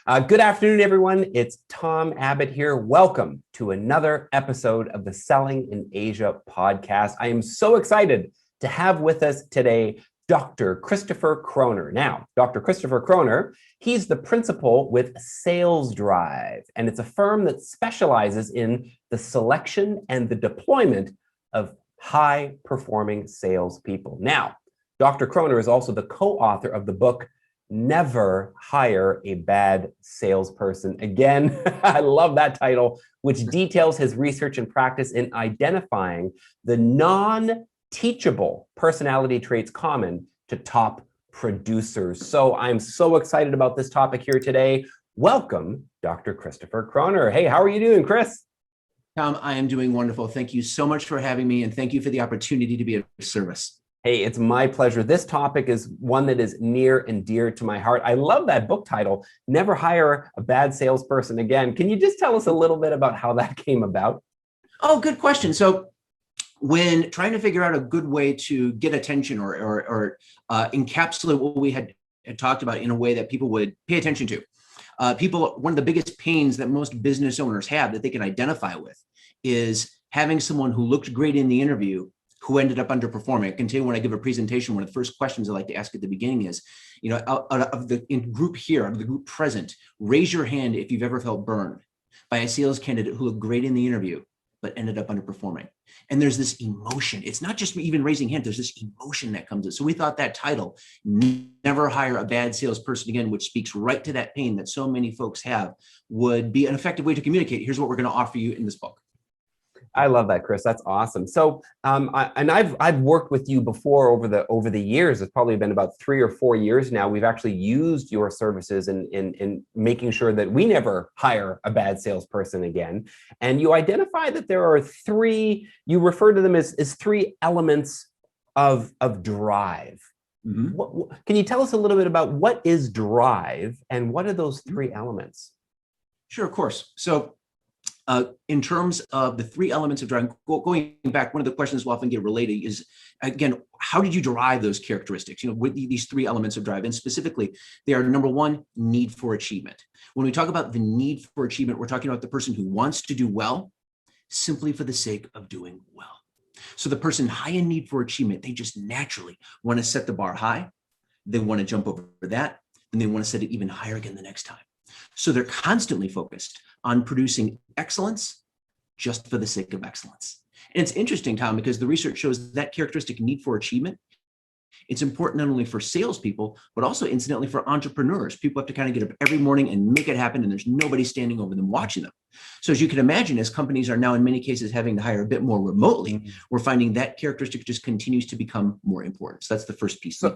Good afternoon, everyone. It's Tom Abbott here. Welcome to another episode of the Selling in Asia podcast. I am so excited to have with us today Dr. Christopher Croner. Now, Dr. Christopher Croner, he's the principal with SalesDrive, and it's a firm that specializes in the selection and the deployment of high-performing salespeople. Now, Dr. Croner is also the co-author of the book, Never Hire a Bad Salesperson. Again, I love that title, which details his research and practice in identifying the non-teachable personality traits common to top producers. So I'm so excited about this topic here today. Welcome, Dr. Christopher Croner. Hey, how are you doing, Chris? Tom, I am doing wonderful. Thank you so much for having me, and thank you for the opportunity to be of service. Hey, it's my pleasure. This topic is one that is near and dear to my heart. I love that book title, Never Hire a Bad Salesperson Again. Can you just tell us a little bit about how that came about? Oh, good question. So when trying to figure out a good way to get attention or encapsulate what we had talked about in a way that people would pay attention to, one of the biggest pains that most business owners have that they can identify with is having someone who looked great in the interview who ended up underperforming. I can tell you when I give a presentation, one of the first questions I like to ask at the beginning is, out of the group present, raise your hand if you've ever felt burned by a sales candidate who looked great in the interview, but ended up underperforming. And there's this emotion. It's not just even raising hand, there's this emotion that comes in. So we thought that title, Never Hire a Bad Salesperson Again, which speaks right to that pain that so many folks have, would be an effective way to communicate. Here's what we're going to offer you in this book. I love that, Chris. That's awesome. So, I've worked with you before over the years. It's probably been about 3 or 4 years now. We've actually used your services in making sure that we never hire a bad salesperson again. And you identify that there are three. You refer to them as three elements of drive. Mm-hmm. Can you tell us a little bit about what is drive and what are those three elements? Sure, of course. So, in terms of the three elements of drive, going back, one of the questions we'll often get related is, again, how did you derive those characteristics? With these three elements of drive, and specifically, they are number one, need for achievement. When we talk about the need for achievement, we're talking about the person who wants to do well simply for the sake of doing well. So the person high in need for achievement, they just naturally want to set the bar high. They want to jump over that, and they want to set it even higher again the next time. So they're constantly focused on producing excellence just for the sake of excellence. And it's interesting, Tom, because the research shows that characteristic, need for achievement, it's important not only for salespeople, but also incidentally for entrepreneurs. People have to kind of get up every morning and make it happen, and there's nobody standing over them watching them. So as you can imagine, as companies are now in many cases having to hire a bit more remotely, we're finding that characteristic just continues to become more important. So that's the first piece. So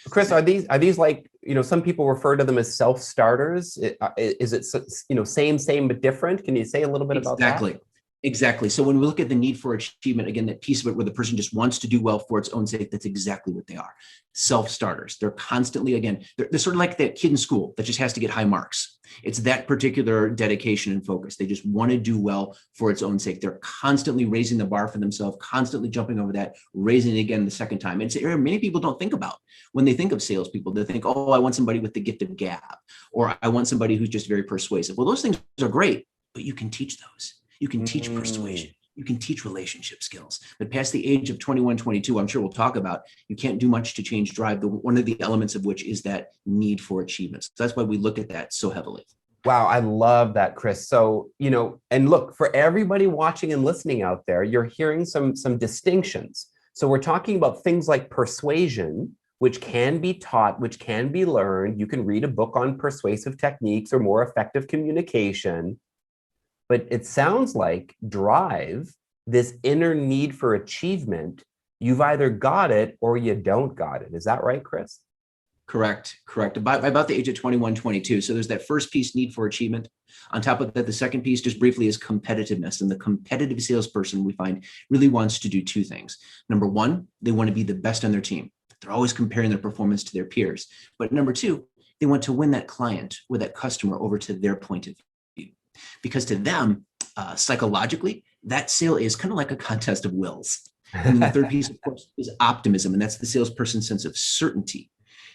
Chris, are these like, some people refer to them as self-starters? Is it, same, but different? Can you say a little bit about that? Exactly. So when we look at the need for achievement, again, that piece of it where the person just wants to do well for its own sake, that's exactly what they are. Self-starters. They're constantly, again, they're sort of like that kid in school that just has to get high marks. It's that particular dedication and focus. They just want to do well for its own sake. They're constantly raising the bar for themselves, constantly jumping over that, raising it again the second time. It's an area many people don't think about when they think of salespeople. They think, oh, I want somebody with the gift of gab, or I want somebody who's just very persuasive. Well, those things are great, but you can teach those. You can teach persuasion. You can teach relationship skills. But past the age of 21, 22, I'm sure we'll talk about, you can't do much to change drive. One of the elements of which is that need for achievement. So that's why we look at that so heavily. Wow, I love that, Chris. So, and look, for everybody watching and listening out there, you're hearing some distinctions. So we're talking about things like persuasion, which can be taught, which can be learned. You can read a book on persuasive techniques or more effective communication. But it sounds like drive, this inner need for achievement, you've either got it or you don't got it. Is that right, Chris? Correct. About the age of 21, 22. So there's that first piece, need for achievement. On top of that, the second piece, just briefly, is competitiveness. And the competitive salesperson, we find, really wants to do two things. Number one, they want to be the best on their team. They're always comparing their performance to their peers. But number two, they want to win that client or that customer over to their point of view. Because to them, psychologically, that sale is kind of like a contest of wills. And the third piece, of course, is optimism. And that's the salesperson's sense of certainty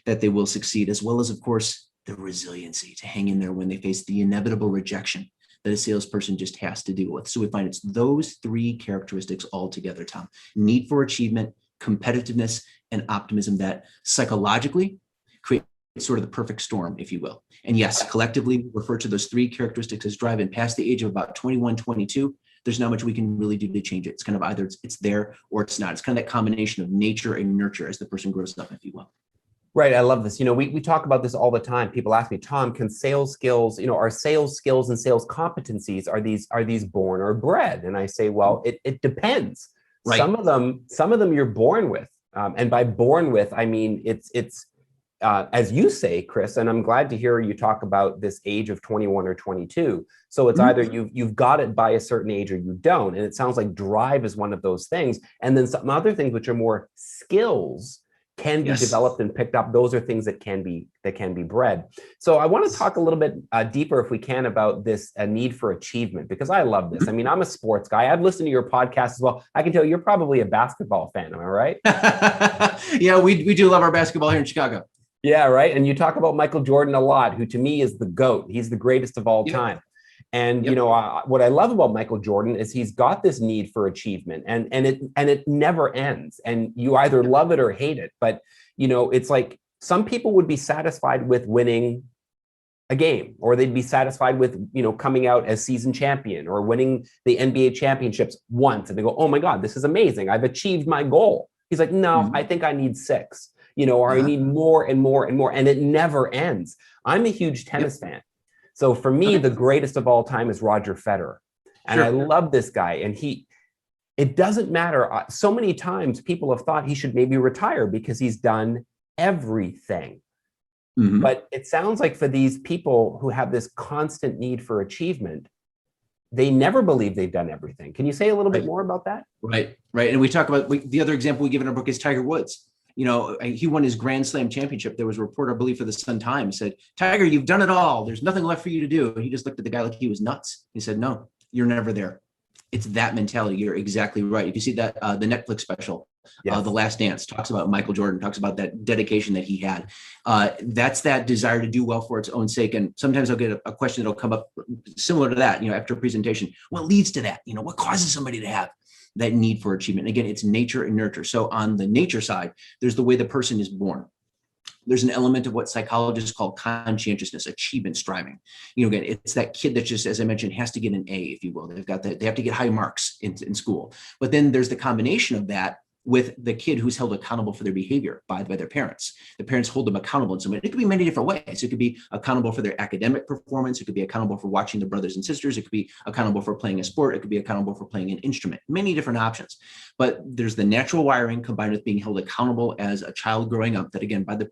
that they will succeed, as well as, of course, the resiliency to hang in there when they face the inevitable rejection that a salesperson just has to deal with. So we find it's those three characteristics all together, Tom: need for achievement, competitiveness, and optimism that psychologically create sort of the perfect storm, if you will. And yes, collectively we refer to those three characteristics as drive. And past the age of about 21, 22, there's not much we can really do to change it. It's kind of either it's there or it's not. It's kind of that combination of nature and nurture as the person grows up, if you will. Right. I love this. We talk about this all the time. People ask me, Tom, can sales skills, are sales skills and sales competencies, are these born or bred? And I say, well, it depends. Right. Some of them you're born with. And by born with, I mean, it's as you say, Chris, and I'm glad to hear you talk about this age of 21 or 22. So it's either you've got it by a certain age or you don't. And it sounds like drive is one of those things. And then some other things, which are more skills, can be developed and picked up. Those are things that can be bred. So I want to talk a little bit deeper, if we can, about this need for achievement, because I love this. I mean, I'm a sports guy. I've listened to your podcast as well. I can tell you're probably a basketball fan. Am I right? Yeah, we do love our basketball here in Chicago. Yeah, right. And you talk about Michael Jordan a lot, who to me is the GOAT. He's the greatest of all time. And what I love about Michael Jordan is he's got this need for achievement, and it never ends. And you either love it or hate it. But it's like some people would be satisfied with winning a game, or they'd be satisfied with coming out as season champion or winning the NBA championships once, and they go, "Oh my God, this is amazing! I've achieved my goal." He's like, "No, I think I need 6, or I need more and more and more," and it never ends. I'm a huge tennis fan. So for me, the greatest of all time is Roger Federer. And I love this guy. And it doesn't matter. So many times people have thought he should maybe retire because he's done everything. But it sounds like for these people who have this constant need for achievement, they never believe they've done everything. Can you say a little bit more about that? Right. And we talk about, the other example we give in our book is Tiger Woods. He won his Grand Slam championship. There was a report, I believe, for the Sun Times said, "Tiger, you've done it all. There's nothing left for you to do." And he just looked at the guy like he was nuts. He said, "No, you're never there." It's that mentality. You're exactly right. If you see that, the Netflix special, The Last Dance, talks about Michael Jordan, talks about that dedication that he had. That's that desire to do well for its own sake. And sometimes I'll get a question that'll come up similar to that, after a presentation. What leads to that? What causes somebody to have that need for achievement? Again, it's nature and nurture. So on the nature side, there's the way the person is born. There's an element of what psychologists call conscientiousness, achievement striving. Again, it's that kid that just, as I mentioned, has to get an A, if you will. They have to get high marks in school. But then there's the combination of that with the kid who's held accountable for their behavior by their parents. The parents hold them accountable in some way. It could be many different ways. It could be accountable for their academic performance. It could be accountable for watching their brothers and sisters. It could be accountable for playing a sport. It could be accountable for playing an instrument. Many different options. But there's the natural wiring combined with being held accountable as a child growing up that, again, by the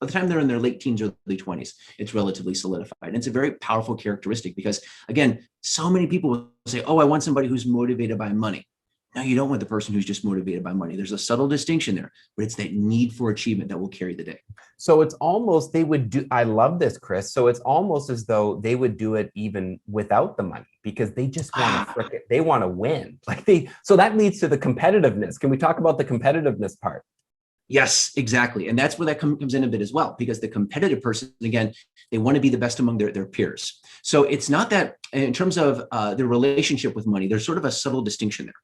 time they're in their late teens or early 20s, it's relatively solidified. And it's a very powerful characteristic because, again, so many people will say, "Oh, I want somebody who's motivated by money." No, you don't want the person who's just motivated by money. There's a subtle distinction there, but it's that need for achievement that will carry the day. So it's almost, I love this, Chris. So it's almost as though they would do it even without the money because they just want to they want to win. So that leads to the competitiveness. Can we talk about the competitiveness part? Yes, exactly. And that's where that comes in a bit as well, because the competitive person, again, they want to be the best among their peers. So it's not that in terms of their relationship with money, there's sort of a subtle distinction there.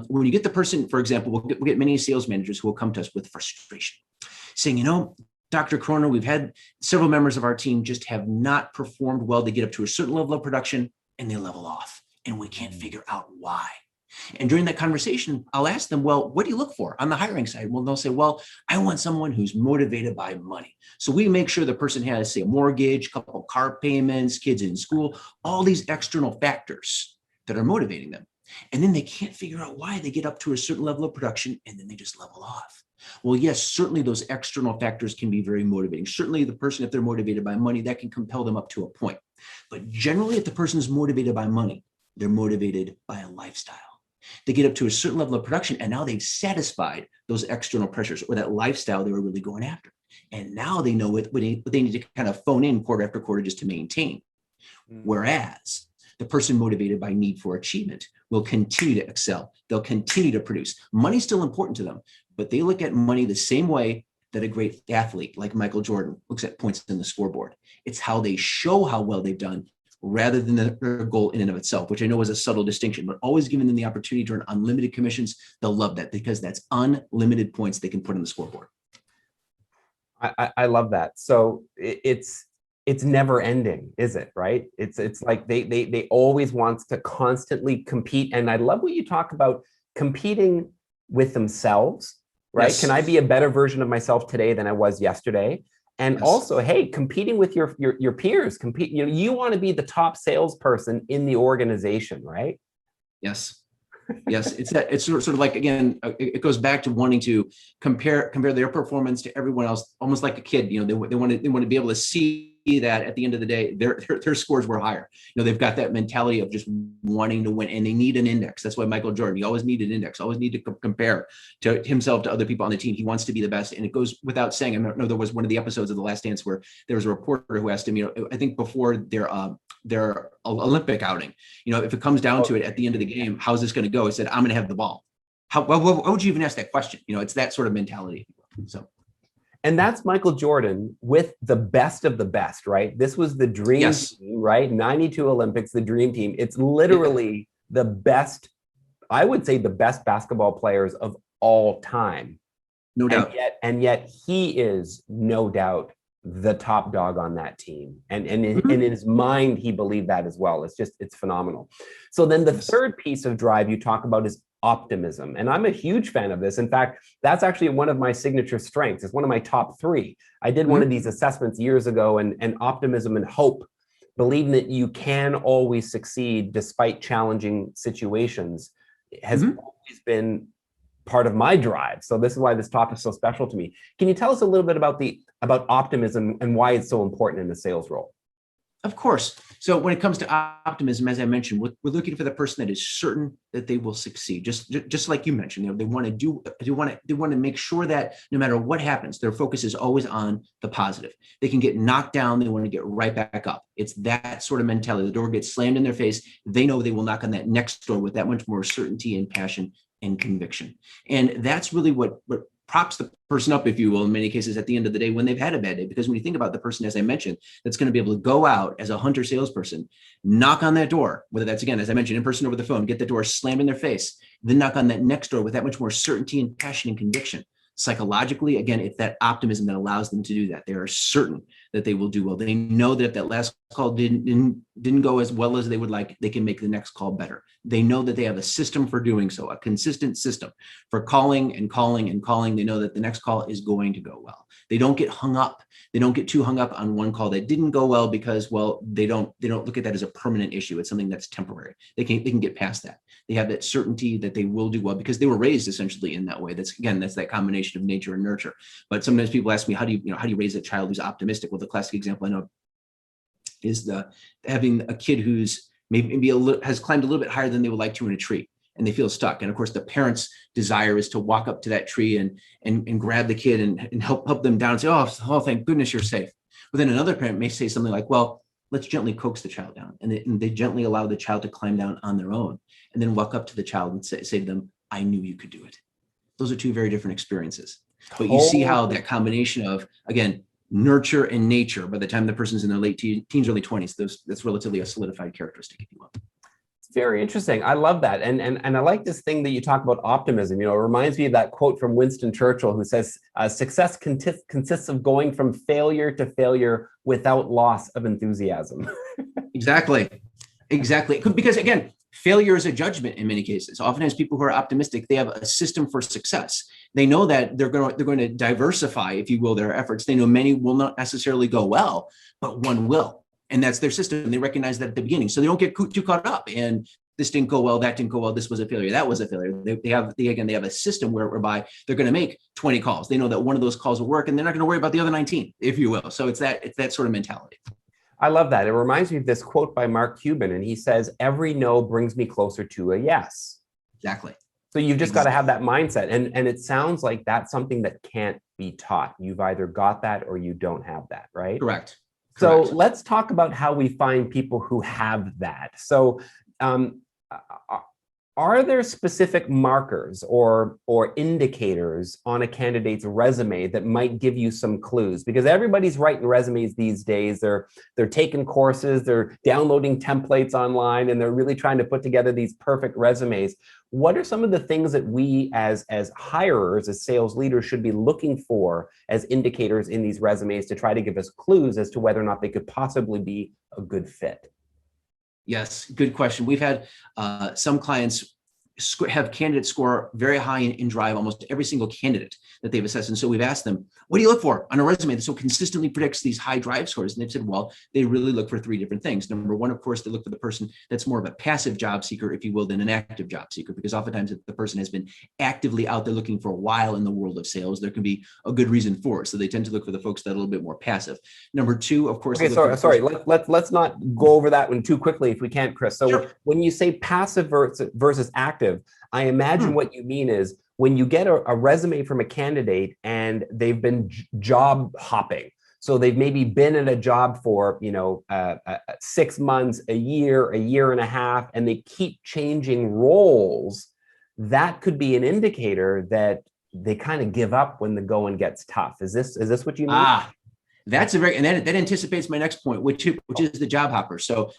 When you get the person, for example, we'll get many sales managers who will come to us with frustration saying, Dr. Croner, we've had several members of our team just have not performed well. They get up to a certain level of production and they level off and we can't figure out why. And during that conversation, I'll ask them, well, what do you look for on the hiring side? Well, they'll say, well, I want someone who's motivated by money. So we make sure the person has, say, a mortgage, couple of car payments, kids in school, all these external factors that are motivating them. And then they can't figure out why. They get up to a certain level of production and then they just level off. Well, yes, certainly those external factors can be very motivating. Certainly the person, if they're motivated by money, that can compel them up to a point. But generally, if the person is motivated by money, they're motivated by a lifestyle. They get up to a certain level of production and now they've satisfied those external pressures or that lifestyle they were really going after. And now they know what they need to kind of phone in quarter after quarter just to maintain. Whereas the person motivated by need for achievement will continue to excel. They'll continue to produce. Money's still important to them, but they look at money the same way that a great athlete like Michael Jordan looks at points in the scoreboard. It's how they show how well they've done rather than their goal in and of itself, which I know is a subtle distinction, but always giving them the opportunity to earn unlimited commissions. They'll love that because that's unlimited points they can put on the scoreboard. I love that. So it's never ending, is it? Right? It's like they always want to constantly compete. And I love what you talk about competing with themselves, right? Yes. Can I be a better version of myself today than I was yesterday? And Yes. also, hey, competing with your peers, compete, you want to be the top salesperson in the organization, right? Yes. Yes, it's sort of like, again, it goes back to wanting to compare their performance to everyone else, almost like a kid. They want to be able to see that at the end of the day, their scores were higher. They've got that mentality of just wanting to win, and they need an index. That's why Michael Jordan, he always needed an index, always need to compare to himself to other people on the team. He wants to be the best, and it goes without saying. I know there was one of the episodes of The Last Dance where there was a reporter who asked him, I think before their Olympic outing, if it comes down to it at the end of the game, how's this going to go? He said, I'm going to have the ball. Why would you even ask that question? It's that sort of mentality. So. And that's Michael Jordan with the best of the best, right? This was the dream Yes. team, right? 92 Olympics, the dream team. It's literally the best, I would say the best basketball players of all time. No doubt. And yet he is no doubt the top dog on that team. And in his mind, he believed that as well. It's phenomenal. So then the third piece of drive you talk about is optimism. And I'm a huge fan of this. In fact, that's actually one of my signature strengths. It's one of my top 3. I did one of these assessments years ago, and optimism and hope, believing that you can always succeed despite challenging situations, has always been part of my drive. So this is why this topic is so special to me. Can you tell us a little bit about optimism and why it's so important in the sales role? Of course. So when it comes to optimism, as I mentioned, we're looking for the person that is certain that they will succeed. Just like you mentioned, they want to make sure that no matter what happens, their focus is always on the positive. They can get knocked down, they want to get right back up. It's that sort of mentality. The door gets slammed in their face. They know they will knock on that next door with that much more certainty and passion and conviction. And that's really what props the person up, if you will, in many cases at the end of the day when they've had a bad day. Because when you think about the person, as I mentioned, that's going to be able to go out as a hunter salesperson, knock on that door, whether that's, again, as I mentioned, in person over the phone, get the door slammed in their face, then knock on that next door with that much more certainty and passion and conviction. Psychologically, again, it's that optimism that allows them to do that. They are certain that they will do well. They know that if that last call didn't go as well as they would like, they can make the next call better. They know that they have a system for doing so, a consistent system for calling and calling and calling. They know that the next call is going to go well. They don't get hung up. They don't get too hung up on one call that didn't go well because, well, they don't look at that as a permanent issue. It's something that's temporary. They can get past that. They have that certainty that they will do well because they were raised essentially in that way. That's that combination of nature and nurture. But sometimes people ask me, how do you raise a child who's optimistic? Well, the classic example I know is having a kid who's maybe has climbed a little bit higher than they would like to in a tree, and they feel stuck. And of course, the parent's desire is to walk up to that tree and grab the kid and help them down and say, oh, thank goodness you're safe. But then another parent may say something like, well, let's gently coax the child down. And they gently allow the child to climb down on their own, and then walk up to the child and say to them, I knew you could do it. Those are two very different experiences. But you see how that combination of, again, nurture and nature, by the time the person's in their late teens, early 20s, that's relatively a solidified characteristic, if you will. It's very interesting. I love that. And I like this thing that you talk about optimism. It reminds me of that quote from Winston Churchill, who says, success consists of going from failure to failure without loss of enthusiasm. Exactly. Because again, failure is a judgment in many cases. Oftentimes people who are optimistic, they have a system for success. They know that they're going to diversify, if you will, their efforts. They know many will not necessarily go well, but one will. And that's their system. They recognize that at the beginning. So they don't get too caught up and this didn't go well, that didn't go well, this was a failure, that was a failure. They have a system whereby they're going to make 20 calls. They know that one of those calls will work and they're not going to worry about the other 19, if you will. So it's that sort of mentality. I love that. It reminds me of this quote by Mark Cuban, and he says, every no brings me closer to a yes. Exactly. So you've just got to have that mindset. And it sounds like that's something that can't be taught. You've either got that or you don't have that, right? Correct. So let's talk about how we find people who have that. So Are there specific markers or indicators on a candidate's resume that might give you some clues? Because everybody's writing resumes these days. They're taking courses, they're downloading templates online, and they're really trying to put together these perfect resumes. What are some of the things that we as hirers, as sales leaders, should be looking for as indicators in these resumes to try to give us clues as to whether or not they could possibly be a good fit? Yes, good question. We've had some clients have candidates score very high in drive, almost every single candidate that they've assessed. And so we've asked them, what do you look for on a resume that so consistently predicts these high drive scores? And they've said, well, they really look for three different things. Number one, of course, they look for the person that's more of a passive job seeker, if you will, than an active job seeker, because oftentimes if the person has been actively out there looking for a while in the world of sales, there can be a good reason for it. So they tend to look for the folks that are a little bit more passive. Number two, of course. Okay, sorry. Let's not go over that one too quickly if we can't, Chris. So Sure. when you say passive versus active, I imagine what you mean is when you get a resume from a candidate and they've been job hopping. So they've maybe been in a job for 6 months, a year and a half, and they keep changing roles. That could be an indicator that they kind of give up when the going gets tough. Is this what you mean? That's and that anticipates my next point, which is the job hopper. So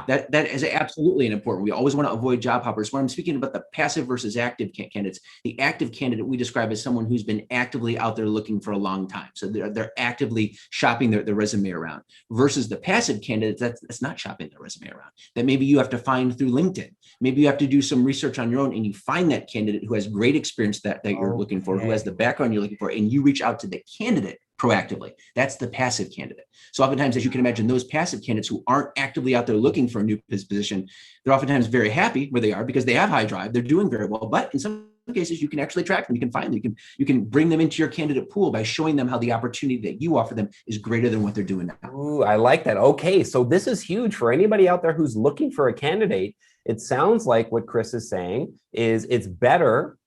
that is absolutely an important. We always want to avoid job hoppers. When I'm speaking about the passive versus active candidates, the active candidate we describe as someone who's been actively out there looking for a long time. So they're actively shopping their resume around, versus the passive candidate that's not shopping their resume around. That maybe you have to find through LinkedIn. Maybe you have to do some research on your own and you find that candidate who has great experience that you're looking for, who has the background you're looking for, and you reach out to the candidate proactively. That's the passive candidate. So oftentimes, as you can imagine, those passive candidates who aren't actively out there looking for a new position, they're oftentimes very happy where they are because they have high drive, they're doing very well. But in some cases, you can actually track them, you can find them, you can bring them into your candidate pool by showing them how the opportunity that you offer them is greater than what they're doing now. Ooh, I like that. Okay, so this is huge for anybody out there who's looking for a candidate. It sounds like what Chris is saying is it's better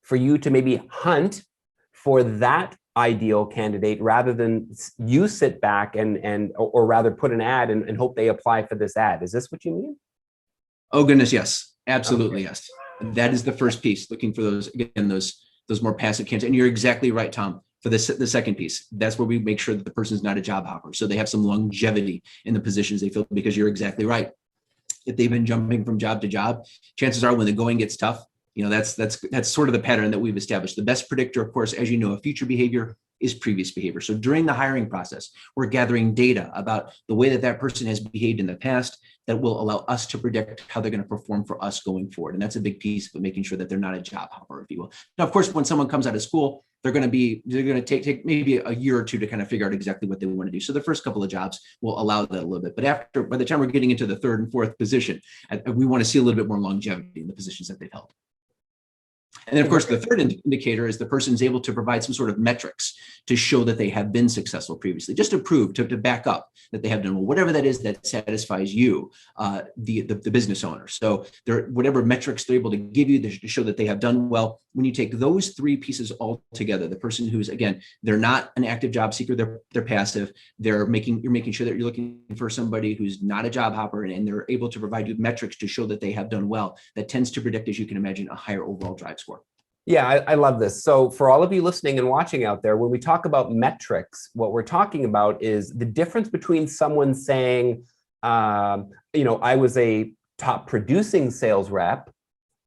for you to maybe hunt for that ideal candidate rather than you sit back or rather put an ad and hope they apply for this ad. Is this what you mean? Oh goodness, yes, absolutely. Okay. Yes. That is the first piece, looking for those more passive candidates. And you're exactly right, Tom. For the second piece, that's where we make sure that the person's not a job hopper. So they have some longevity in the positions they fill, because you're exactly right. If they've been jumping from job to job, chances are when the going gets tough, that's sort of the pattern that we've established. The best predictor, of course, as you know, of future behavior is previous behavior. So during the hiring process, we're gathering data about the way that person has behaved in the past that will allow us to predict how they're going to perform for us going forward. And that's a big piece of making sure that they're not a job hopper, if you will. Now, of course, when someone comes out of school, they're going to take maybe a year or two to kind of figure out exactly what they want to do. So the first couple of jobs will allow that a little bit. But by the time we're getting into the third and fourth position, we want to see a little bit more longevity in the positions that they've held. And then, of course, the third indicator is the person's able to provide some sort of metrics to show that they have been successful previously, just to prove, to back up that they have done well, whatever that is that satisfies you, the business owner. So whatever metrics they're able to give you to show that they have done well. When you take those three pieces all together, the person who's, again, they're not an active job seeker, they're passive, you're making sure that you're looking for somebody who's not a job hopper, and they're able to provide you metrics to show that they have done well, that tends to predict, as you can imagine, a higher overall drive score. Yeah, I love this. So for all of you listening and watching out there, when we talk about metrics, what we're talking about is the difference between someone saying, I was a top producing sales rep,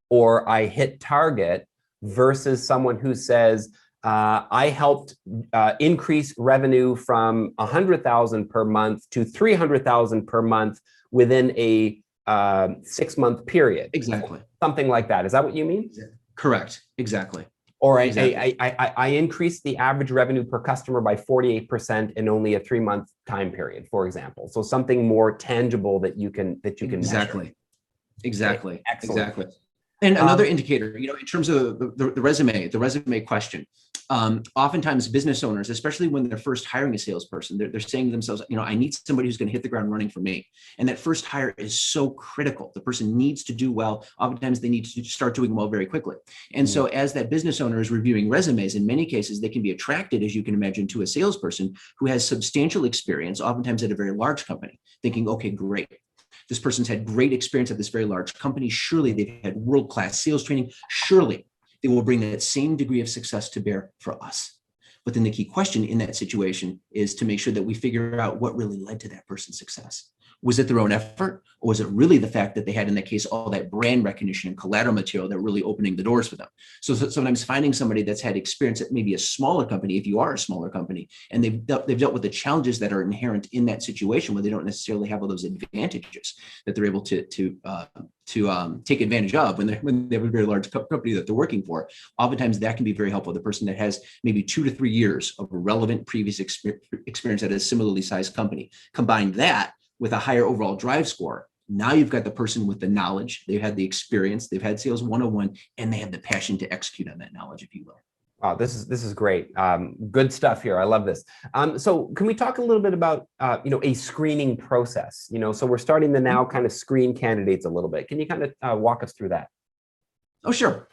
or I hit target, versus someone who says, I helped increase revenue from 100,000 per month to 300,000 per month within a 6-month period. Exactly. Something like that. Is that what you mean? Correct. Exactly. Or I increased the average revenue per customer by 48% in only a 3-month time period, for example. So something more tangible that you can exactly measure. Exactly. Excellent. Exactly. And another indicator, in terms of the resume question, oftentimes business owners, especially when they're first hiring a salesperson, they're saying to themselves, I need somebody who's going to hit the ground running for me. And that first hire is so critical. The person needs to do well. Oftentimes they need to start doing well very quickly. And so as that business owner is reviewing resumes, in many cases, they can be attracted, as you can imagine, to a salesperson who has substantial experience, oftentimes at a very large company, thinking, okay, great. This person's had great experience at this very large company. Surely they've had world-class sales training. Surely they will bring that same degree of success to bear for us. But then the key question in that situation is to make sure that we figure out what really led to that person's success. Was it their own effort, or was it really the fact that they had, in that case, all that brand recognition and collateral material that were really opening the doors for them? So sometimes finding somebody that's had experience at maybe a smaller company, if you are a smaller company, and they've dealt with the challenges that are inherent in that situation where they don't necessarily have all those advantages that they're able to take advantage of when they have a very large company that they're working for. Oftentimes that can be very helpful. The person that has maybe 2 to 3 years of relevant previous experience at a similarly sized company, combine that with a higher overall drive score. Now you've got the person with the knowledge, they've had the experience, they've had sales 101, and they have the passion to execute on that knowledge, if you will. Wow, this is great. Good stuff here. I love this. So can we talk a little bit about a screening process? So we're starting to now kind of screen candidates a little bit. Can you kind of walk us through that? Oh, sure.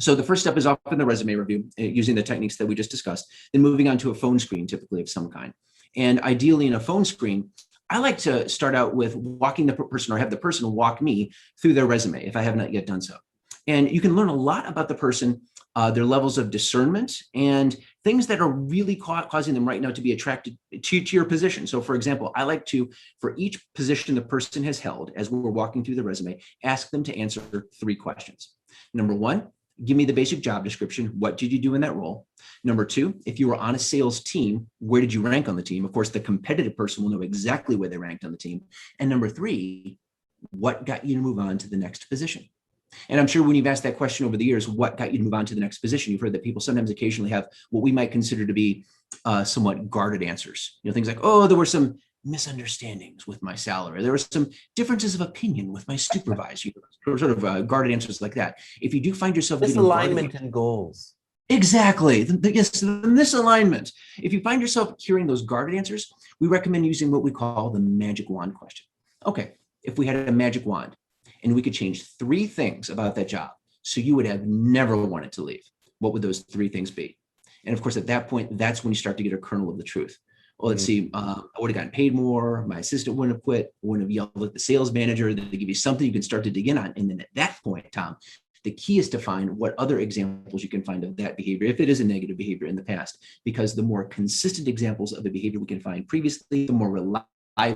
So the first step is often the resume review, using the techniques that we just discussed, then moving on to a phone screen, typically of some kind. And ideally in a phone screen, I like to start out with walking the person, or have the person walk me through their resume if I have not yet done so. And you can learn a lot about the person, their levels of discernment, and things that are really causing them right now to be attracted to your position. So for example, I like to, for each position the person has held, as we're walking through the resume, ask them to answer 3 questions. Number 1, give me the basic job description. What did you do in that role? Number 2, if you were on a sales team, where did you rank on the team? Of course, the competitive person will know exactly where they ranked on the team. And number 3, what got you to move on to the next position? And I'm sure when you've asked that question over the years, what got you to move on to the next position, you've heard that people sometimes occasionally have what we might consider to be somewhat guarded answers. Things like, oh, there were some misunderstandings with my salary. There were some differences of opinion with my supervisor, sort of guarded answers like that. If you do find yourself misalignment in goals. Exactly. Yes, the misalignment. If you find yourself hearing those guarded answers, we recommend using what we call the magic wand question. Okay, if we had a magic wand and we could change 3 things about that job, so you would have never wanted to leave, what would those 3 things be? And of course, at that point, that's when you start to get a kernel of the truth. Well, let's see, I would have gotten paid more. My assistant wouldn't have quit. I wouldn't have yelled at the sales manager. They give you something you can start to dig in on. And then at that point, Tom, the key is to find what other examples you can find of that behavior, if it is a negative behavior in the past, because the more consistent examples of the behavior we can find previously, the more reliable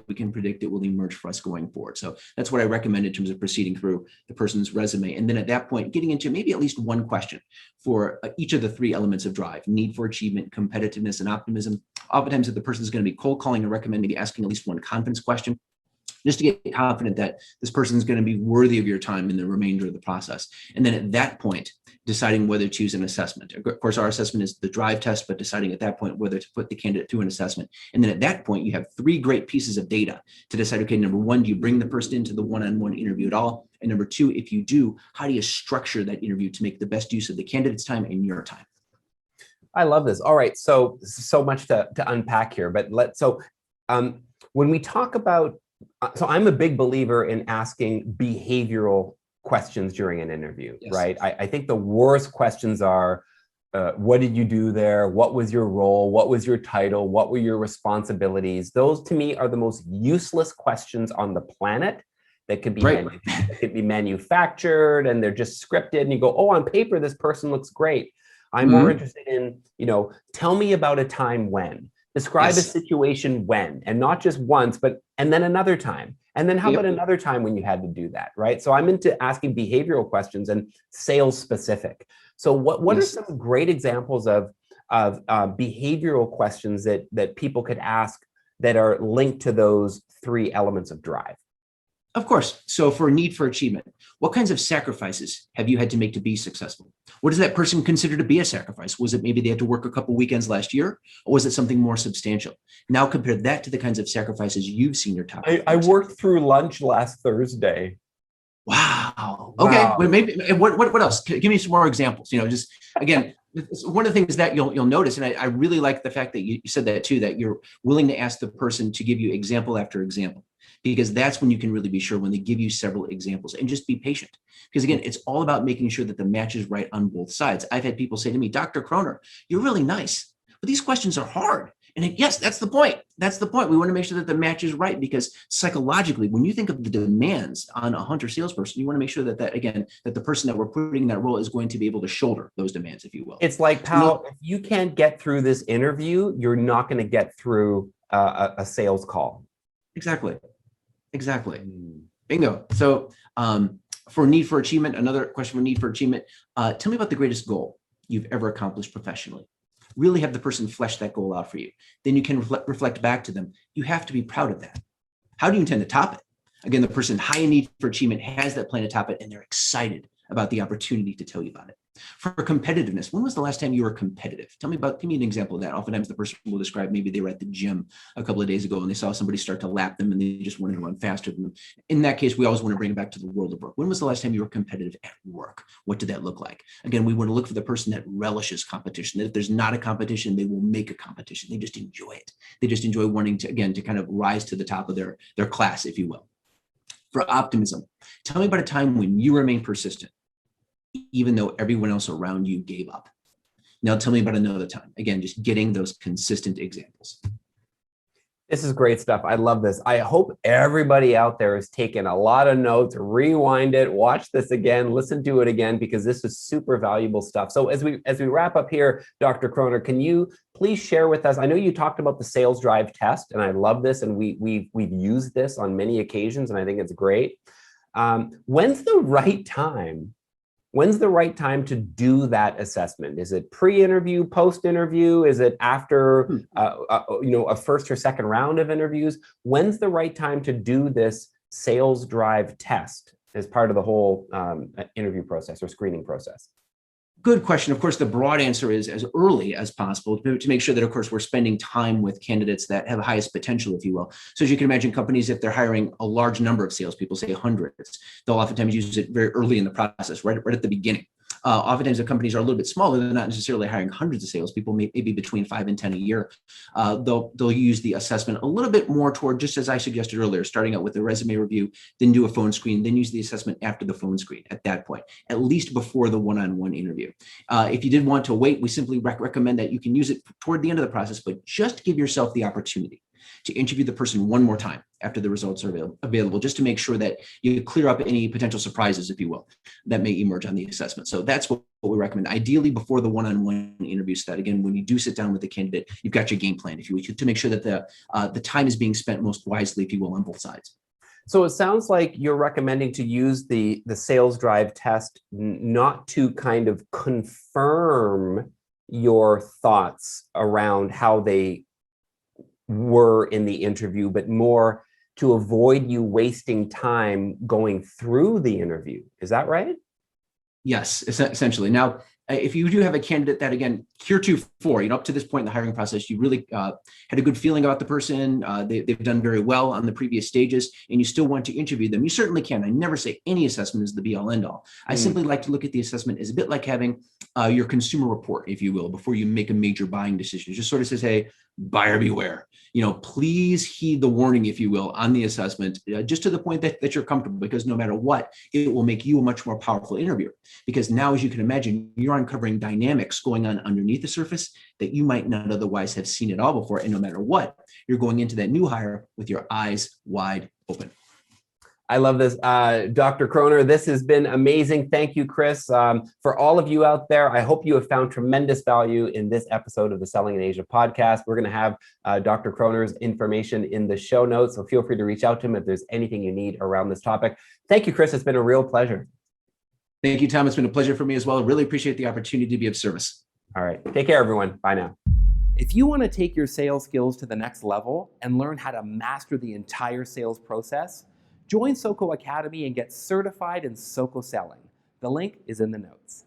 we can predict it will emerge for us going forward. So that's what I recommend in terms of proceeding through the person's resume. And then at that point, getting into maybe at least one question for each of the 3 elements of drive: need for achievement, competitiveness, and optimism. Oftentimes, if the person is going to be cold calling, I recommend maybe asking at least one confidence question, just to get confident that this person is going to be worthy of your time in the remainder of the process. And then at that point, deciding whether to use an assessment. Of course, our assessment is the drive test, but deciding at that point whether to put the candidate through an assessment. And then at that point, you have 3 great pieces of data to decide, okay, number 1, do you bring the person into the one-on-one interview at all? And number 2, if you do, how do you structure that interview to make the best use of the candidate's time and your time? I love this. All right, so much to unpack here, but when we talk about, so I'm a big believer in asking behavioral questions during an interview, yes. Right? I think the worst questions are, what did you do there? What was your role? What was your title? What were your responsibilities? Those to me are the most useless questions on the planet that could be manufactured, and they're just scripted, and you go, oh, on paper, this person looks great. I'm more interested in, tell me about a time when. Describe a situation when, and not just once, and then another time. And then how about another time when you had to do that, right? So I'm into asking behavioral questions and sales specific. So what are some great examples of behavioral questions that people could ask that are linked to those 3 elements of drive? Of course. So for need for achievement, what kinds of sacrifices have you had to make to be successful? What does that person consider to be a sacrifice? Was it maybe they had to work a couple weekends last year, or was it something more substantial? Now compare that to the kinds of sacrifices you've seen your top. I worked through lunch last Thursday. Wow. Okay. Wow. Well, maybe what else? Give me some more examples. Just again, one of the things that you'll notice, and I really like the fact that you said that too, that you're willing to ask the person to give you example after example, because that's when you can really be sure, when they give you several examples, and just be patient. Because again, it's all about making sure that the match is right on both sides. I've had people say to me, Dr. Croner, you're really nice, but these questions are hard. yes, that's the point. That's the point. We want to make sure that the match is right, because psychologically, when you think of the demands on a hunter salesperson, you want to make sure that the person that we're putting in that role is going to be able to shoulder those demands, if you will. It's like, pal, if you can't get through this interview, you're not going to get through a sales call. Exactly. Bingo. So for need for achievement, another question for need for achievement. Tell me about the greatest goal you've ever accomplished professionally. Really have the person flesh that goal out for you. Then you can reflect back to them. You have to be proud of that. How do you intend to top it? Again, the person high in need for achievement has that plan to top it, and they're excited about the opportunity to tell you about it. For competitiveness, when was the last time you were competitive? Give me an example of that. Oftentimes the person will describe maybe they were at the gym a couple of days ago and they saw somebody start to lap them and they just wanted to run faster than them. In that case, we always want to bring it back to the world of work. When was the last time you were competitive at work? What did that look like? Again, we want to look for the person that relishes competition. That if there's not a competition, they will make a competition. They just enjoy it. They just enjoy wanting to, again, to kind of rise to the top of their class, if you will. For optimism, tell me about a time when you remain persistent, even though everyone else around you gave up. Now tell me about another time. Again, just getting those consistent examples. This is great stuff. I love this. I hope everybody out there is taking a lot of notes. Rewind it, watch this again, listen to it again, because this is super valuable stuff. So as we wrap up here, Dr. Croner, can you please share with us? I know you talked about the SalesDrive test, and I love this, and we've used this on many occasions, and I think it's great. When's the right time? When's the right time to do that assessment? Is it pre-interview, post-interview? Is it after a first or second round of interviews? When's the right time to do this SalesDrive test as part of the whole interview process or screening process? Good question. Of course, the broad answer is as early as possible to make sure that, of course, we're spending time with candidates that have the highest potential, if you will. So as you can imagine, companies, if they're hiring a large number of salespeople, say hundreds, they'll oftentimes use it very early in the process, right at the beginning. Oftentimes, the companies are a little bit smaller. They're not necessarily hiring hundreds of salespeople, maybe between 5 and 10 a year. They'll use the assessment a little bit more toward, just as I suggested earlier, starting out with the resume review, then do a phone screen, then use the assessment after the phone screen at that point, at least before the one-on-one interview. If you did want to wait, we simply recommend that you can use it toward the end of the process, but just give yourself the opportunity to interview the person one more time after the results are available, just to make sure that you clear up any potential surprises, if you will, that may emerge on the assessment. So that's what we recommend. Ideally, before the one-on-one interview, so that, again, when you do sit down with the candidate, you've got your game plan, if you will, to make sure that the time is being spent most wisely, if you will, on both sides. So it sounds like you're recommending to use the SalesDrive test not to kind of confirm your thoughts around how they were in the interview, but more to avoid you wasting time going through the interview. Is that right? Yes, essentially. Now, if you do have a candidate that, again, heretofore, up to this point in the hiring process, you really had a good feeling about the person, they've done very well on the previous stages, and you still want to interview them, you certainly can. I never say any assessment is the be-all, end-all. I simply like to look at the assessment as a bit like having your consumer report, if you will, before you make a major buying decision. It just sort of says, hey, buyer beware. Please heed the warning, if you will, on the assessment, just to the point that you're comfortable, because no matter what, it will make you a much more powerful interviewer. Because now, as you can imagine, you're uncovering dynamics going on underneath the surface that you might not otherwise have seen at all before. And no matter what, you're going into that new hire with your eyes wide open. I love this. Dr. Croner, this has been amazing. Thank you, Chris. For all of you out there, I hope you have found tremendous value in this episode of the Selling in Asia podcast. We're going to have Dr. Croner's information in the show notes, so feel free to reach out to him if there's anything you need around this topic. Thank you, Chris. It's been a real pleasure. Thank you, Tom. It's been a pleasure for me as well. I really appreciate the opportunity to be of service. All right. Take care, everyone. Bye now. If you want to take your sales skills to the next level and learn how to master the entire sales process, join SoCo Academy and get certified in SoCo selling. The link is in the notes.